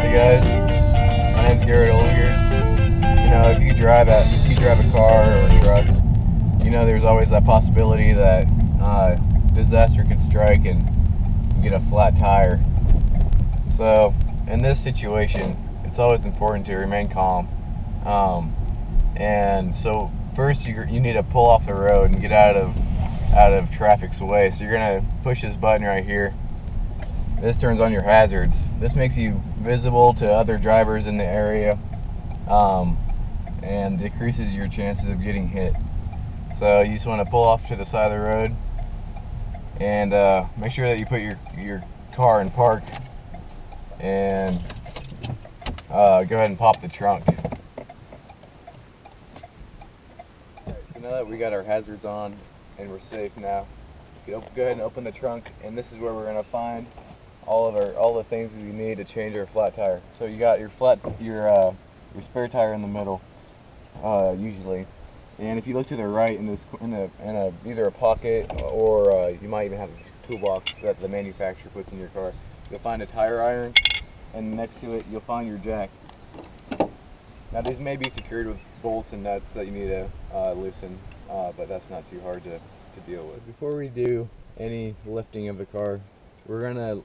Hi guys, my name's Garrett Ollinger. You know, if you drive a car or a truck, you know there's always that possibility that disaster could strike and you get a flat tire. So in this situation, it's always important to remain calm. And so first you need to pull off the road and get out of traffic's way. So you're gonna push this button right here. This turns on your hazards. This makes you visible to other drivers in the area, and decreases your chances of getting hit. So you just want to pull off to the side of the road and make sure that you put your car in park, and go ahead and pop the trunk. So now that we got our hazards on and we're safe now, you can go ahead and open the trunk, and this is where we're going to find all the things we need to change our flat tire. So you got your spare tire in the middle, usually, and if you look to the right in either a pocket or you might even have a toolbox that the manufacturer puts in your car, you'll find a tire iron, and next to it you'll find your jack. Now these may be secured with bolts and nuts that you need to loosen, but that's not too hard to deal with. Before we do any lifting of the car, we're gonna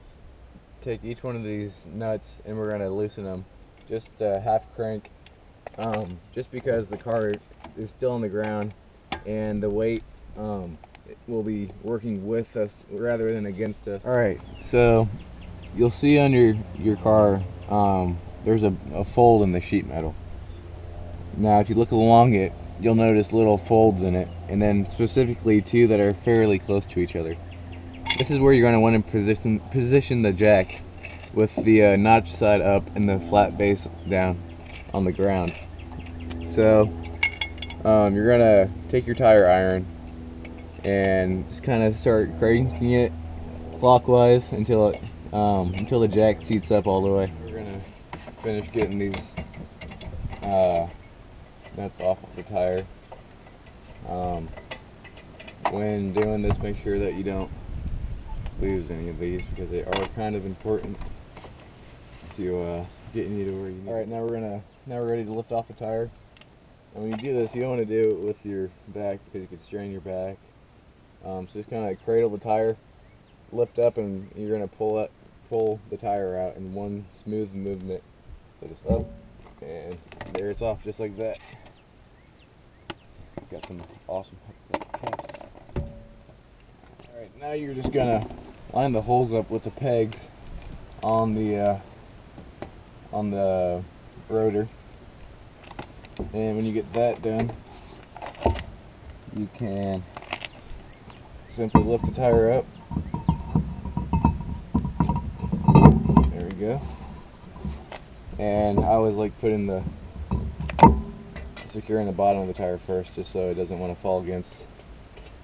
take each one of these nuts and we're gonna loosen them, just half crank, just because the car is still on the ground and the weight will be working with us rather than against us. Alright, so you'll see on your car there's a fold in the sheet metal. Now if you look along it, you'll notice little folds in it, and then specifically two that are fairly close to each other. This is where you're going to want to position the jack, with the notch side up and the flat base down on the ground. So you're going to take your tire iron and just kind of start cranking it clockwise until the jack seats up all the way. We're going to finish getting these nuts off of the tire. When doing this, make sure that you don't lose any of these, because they are kind of important to getting you to where you need. Alright, now we're ready to lift off the tire. And when you do this, you don't want to do it with your back because you could strain your back. So just kind of cradle the tire, lift up, and you're going to pull the tire out in one smooth movement. So just up, and there it's off, just like that. Got some awesome cups. Alright, now you're just gonna line the holes up with the pegs on the rotor, and when you get that done, you can simply lift the tire up. There we go. And I always like securing the bottom of the tire first, just so it doesn't want to fall against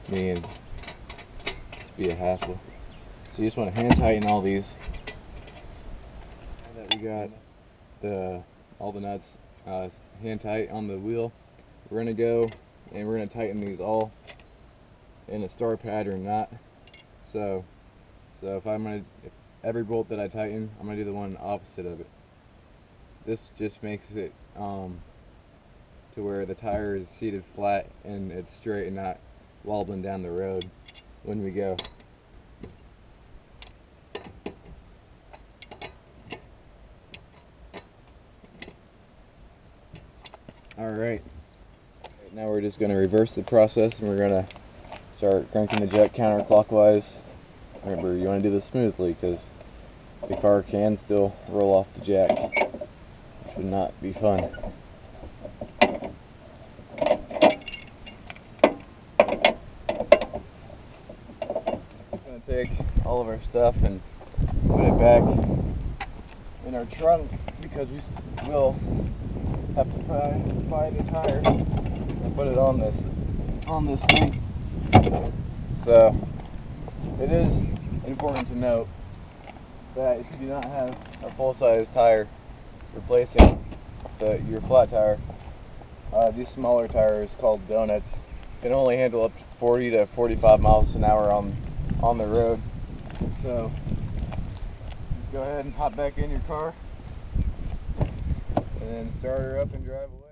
me and just be a hassle. So you just want to hand tighten all these. Now that we got all the nuts hand tight on the wheel, we're gonna go and we're gonna tighten these all in a star pattern knot. So if every bolt that I tighten, I'm gonna do the one opposite of it. This just makes it to where the tire is seated flat and it's straight and not wobbling down the road when we go. Alright, now we're just going to reverse the process, and we're going to start cranking the jack counterclockwise. Remember, you want to do this smoothly because the car can still roll off the jack, which would not be fun. Take all of our stuff and put it back in our trunk, because we will have to buy a new tire and put it on this thing. So it is important to note that if you do not have a full-size tire replacing your flat tire, these smaller tires called donuts can only handle up to 40 to 45 miles an hour on the road. So just go ahead and hop back in your car then start her up and drive away.